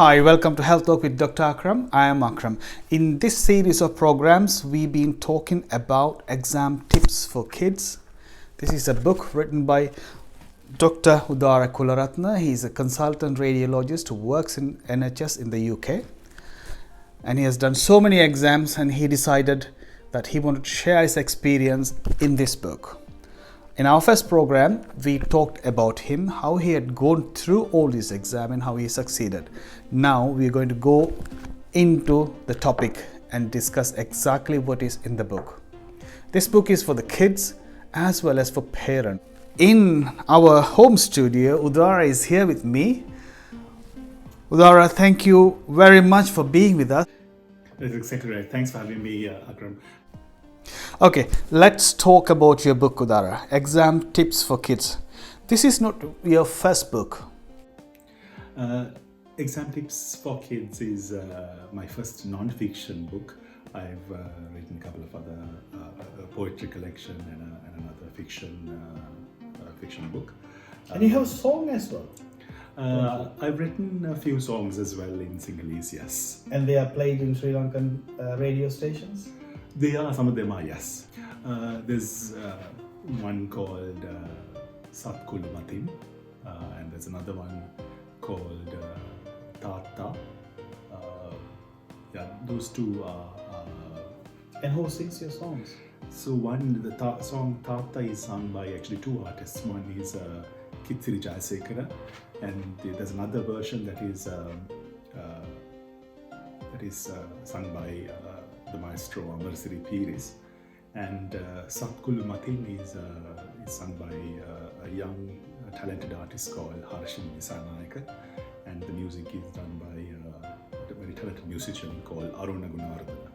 Hi, welcome to Health Talk with Dr. Akram. I am Akram. In this series of programs, we've been talking about exam tips for kids. This is a book written by Dr. Udara Kularatne. He's a consultant radiologist who works in NHS in the UK. And he has done so many exams, and he decided that he wanted to share his experience in this book. In our first program, we talked about him, how he had gone through all these exams and how he succeeded. Now we're going to go into the topic and discuss exactly what is in the book. This book is for the kids as well as for parents. In our home studio, Udara is here with me. Udara, thank you very much for being with us. That's exactly right. Thanks for having me, Akram. Okay, let's talk about your book, Udara, Exam Tips for Kids. This is not your first book. Exam Tips for Kids is my first non-fiction book. I've written a couple of other poetry collection and another fiction book. And you have a song as well. I've written a few songs as well in Sinhalese, yes. And they are played in Sri Lankan radio stations? Some of them are, yes. There's one called Satkulu Matin, and there's another one called Tata. Those two are. And who sings your songs? So the song Tata is sung by actually two artists. One is Kitsiri Jayasekara, and there's another version that is sung by the maestro Amarsiri Piris, and Satkulu Matin is sung by a young talented artist called Harshin Visanayaka, and the music is done by a very talented musician called Aruna Gunawardana.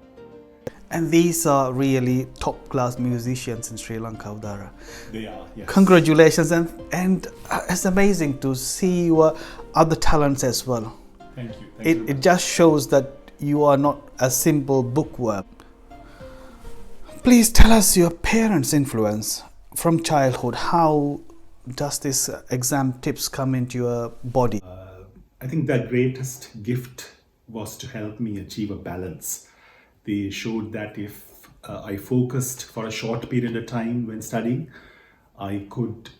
And these are really top-class musicians in Sri Lanka, Udara. They are, yes. Congratulations, and it's amazing to see your other talents as well. Thank you. It just shows that you are not a simple bookworm. Please tell us your parents' influence from childhood. How does this exam tips come into your body? I think the greatest gift was to help me achieve a balance. They showed that if I focused for a short period of time when studying, I could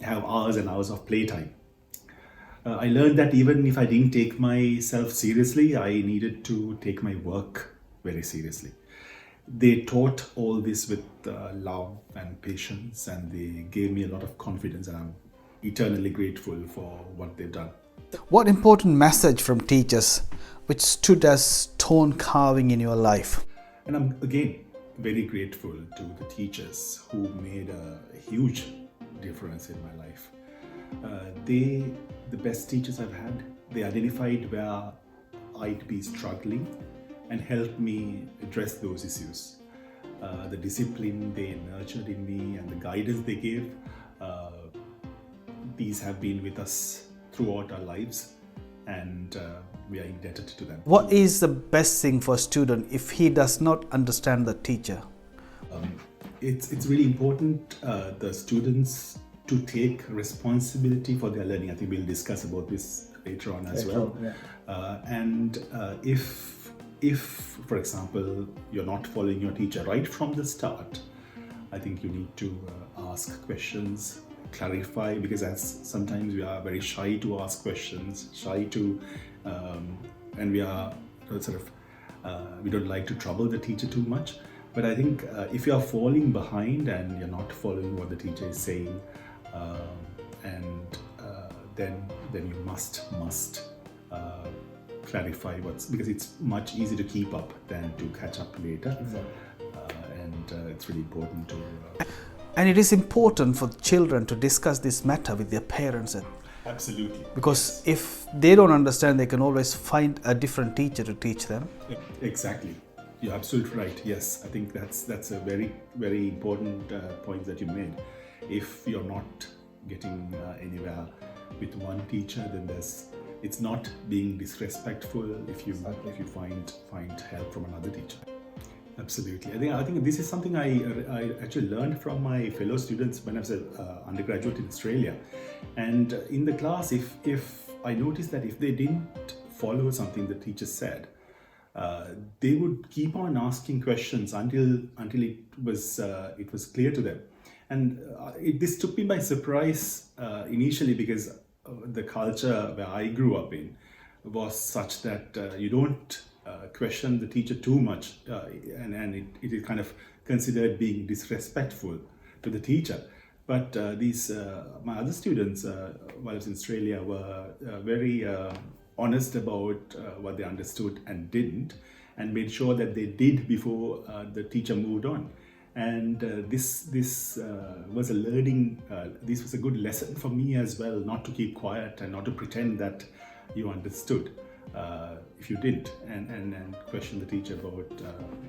have hours and hours of playtime. I learned that even if I didn't take myself seriously, I needed to take my work very seriously. They taught all this with love and patience, and they gave me a lot of confidence, and I'm eternally grateful for what they've done. What important message from teachers which stood as stone carving in your life? And I'm again very grateful to the teachers who made a huge difference in my life. The best teachers I've had, they identified where I'd be struggling and helped me address those issues. The discipline they nurtured in me and the guidance they gave, these have been with us throughout our lives, and we are indebted to them. What is the best thing for a student if he does not understand the teacher? It's really important the students to take responsibility for their learning. I think we'll discuss about this later on as well. Yeah. If, for example, you're not following your teacher right from the start, I think you need to ask questions, clarify, because as sometimes we are very shy to ask questions, and we are we don't like to trouble the teacher too much. But I think if you are falling behind and you're not following what the teacher is saying, then you must clarify because it's much easier to keep up than to catch up later. Exactly. It's really important to. And it is important for children to discuss this matter with their parents. Absolutely. Because if they don't understand, they can always find a different teacher to teach them. Exactly. You're absolutely right. Yes, I think that's a very, very important point that you made. If you're not getting anywhere with one teacher, then it's not being disrespectful if you find help from another teacher. Absolutely. I think this is something I actually learned from my fellow students when I was an undergraduate in Australia. And in the class, if I noticed that if they didn't follow something the teacher said, they would keep on asking questions until it was clear to them. And this took me by surprise initially, because the culture where I grew up in was such that you don't question the teacher too much, and it is kind of considered being disrespectful to the teacher. But these my other students, while I was in Australia, were very honest about what they understood and didn't, and made sure that they did before the teacher moved on. And this was a learning. This was a good lesson for me as well, not to keep quiet and not to pretend that you understood if you didn't, and question the teacher about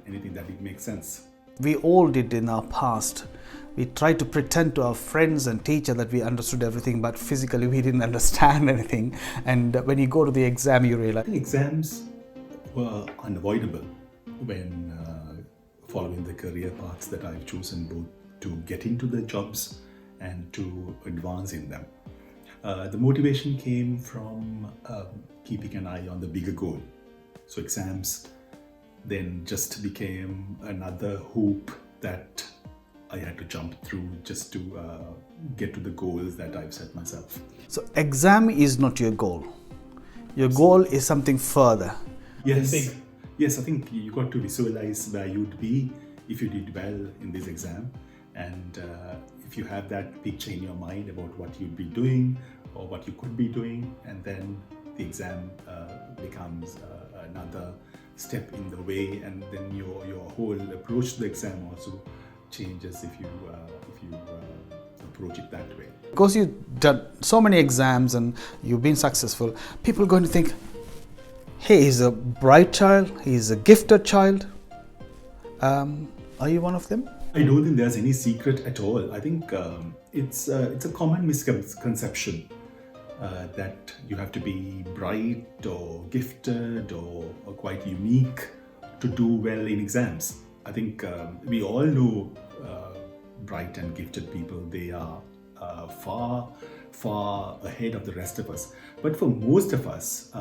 anything that didn't make sense. We all did in our past. We tried to pretend to our friends and teacher that we understood everything, but physically we didn't understand anything. And when you go to the exam, you realize Exams were unavoidable when following the career paths that I've chosen, both to get into the jobs and to advance in them. The motivation came from keeping an eye on the bigger goal. So exams then just became another hoop that I had to jump through just to get to the goals that I've set myself. so exam is not your goal. Your goal is something further. Yes. Yes, I think you got to visualize where you'd be if you did well in this exam, and if you have that picture in your mind about what you'd be doing or what you could be doing, and then the exam becomes another step in the way, and then your whole approach to the exam also changes if you approach it that way. Because you've done so many exams and you've been successful, people are going to think, hey, he's a bright child, he's a gifted child. Are you one of them? I don't think there's any secret at all. I think it's a common misconception that you have to be bright or gifted or quite unique to do well in exams. I think we all know bright and gifted people. They are far ahead of the rest of us. But for most of us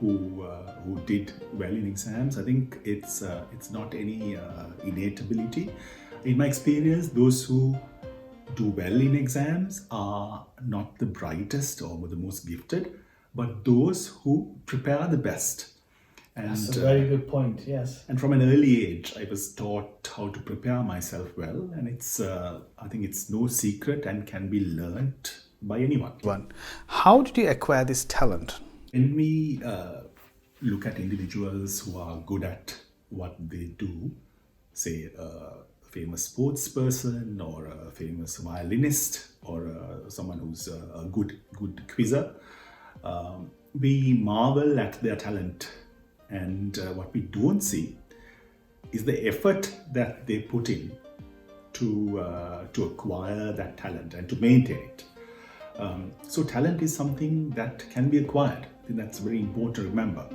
who did well in exams, I think it's not any innate ability. In my experience, those who do well in exams are not the brightest or the most gifted, but those who prepare the best. And, That's a very good point, yes. And from an early age, I was taught how to prepare myself well, and I think it's no secret and can be learnt by anyone. How did you acquire this talent? When we look at individuals who are good at what they do, say a famous sports person or a famous violinist or someone who's a good quizzer, we marvel at their talent. And what we don't see is the effort that they put in to acquire that talent and to maintain it. So talent is something that can be acquired. I think that's very important to remember.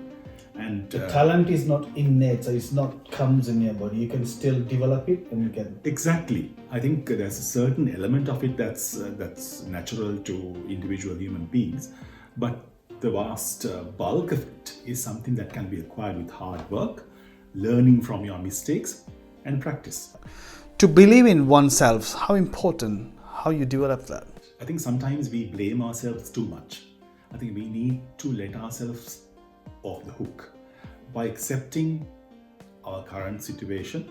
And the talent is not innate, so it's not comes in your body. You can still develop it, and you can. Exactly. I think there's a certain element of it that's natural to individual human beings, but the vast bulk of it is something that can be acquired with hard work, learning from your mistakes, and practice. To believe in oneself, how important, how you develop that? I think sometimes we blame ourselves too much. I think we need to let ourselves off the hook by accepting our current situation,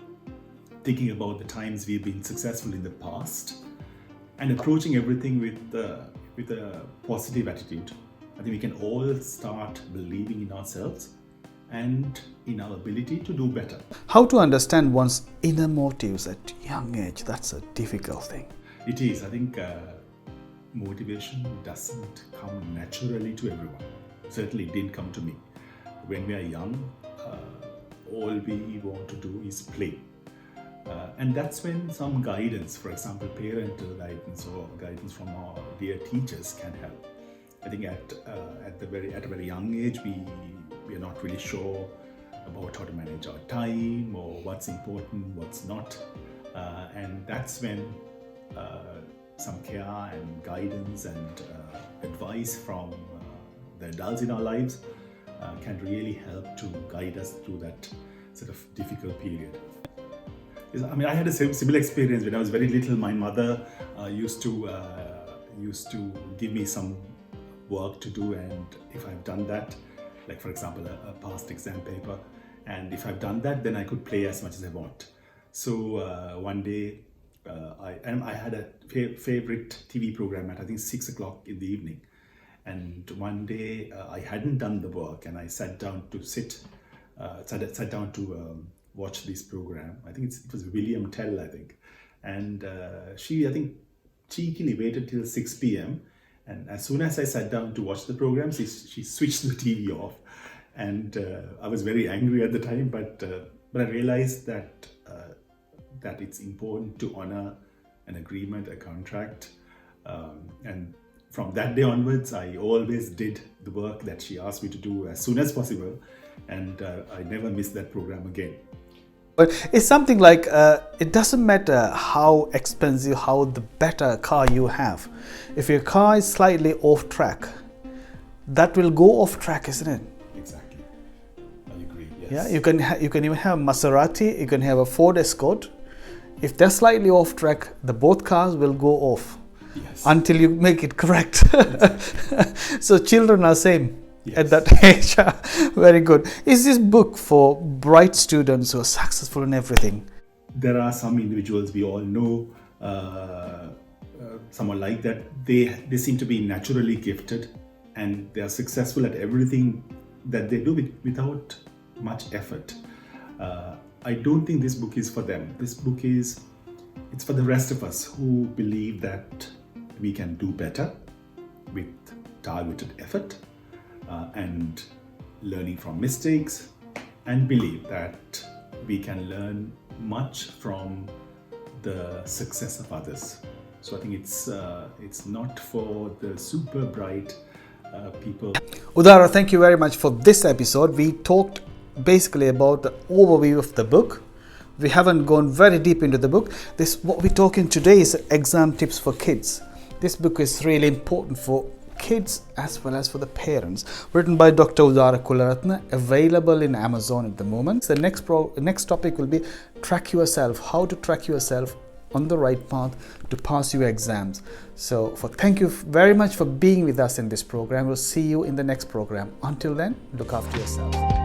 thinking about the times we've been successful in the past, and approaching everything with a positive attitude. I think we can all start believing in ourselves and in our ability to do better. How to understand one's inner motives at young age? That's a difficult thing. It is. I think motivation doesn't come naturally to everyone. Certainly it didn't come to me. When we are young, all we want to do is play. And that's when some guidance, for example, parental guidance or guidance from our dear teachers can help. I think at a very young age, we are not really sure about how to manage our time or what's important, what's not. And that's when some care and guidance and advice from the adults in our lives can really help to guide us through that sort of difficult period. I mean, I had a similar experience when I was very little. My mother used to give me some work to do, and if I've done that, like for example a past exam paper, and if I've done that, then I could play as much as I want. So one day I had a favorite TV program at I think 6 o'clock in the evening, and one day I hadn't done the work, and I sat down to watch this program. I think it was William Tell, I think, and she, I think, cheekily waited till 6 p.m. and as soon as I sat down to watch the program, she switched the TV off, and I was very angry at the time, but I realized that it's important to honor an agreement, a contract, and from that day onwards, I always did the work that she asked me to do as soon as possible, and I never missed that program again. But it's something like it doesn't matter how expensive, how the better car you have. If your car is slightly off track, that will go off track, isn't it? Exactly. I agree. Yes. Yeah, you can even have Maserati, you can have a Ford Escort. If they're slightly off track, both cars will go off. Yes. Until you make it correct. So children are same. Yes. At that age. Very good. Is this book for bright students who are successful in everything? There are some individuals we all know, someone like that. They seem to be naturally gifted, and they are successful at everything that they do without much effort. I don't think this book is for them. This book it's for the rest of us who believe that we can do better with targeted effort. And learning from mistakes, and believe that we can learn much from the success of others. So I think it's not for the super bright people. Udara, thank you very much for this episode. We talked basically about the overview of the book. We haven't gone very deep into the book. What we're talking today is exam tips for kids. This book is really important for kids as well as for the parents, written by Dr Udara Kularatne, available in Amazon at the moment. The next topic will be track yourself, how to track yourself on the right path to pass your exams. So thank you very much for being with us in this program. We'll see you in the next program. Until then, look after yourself.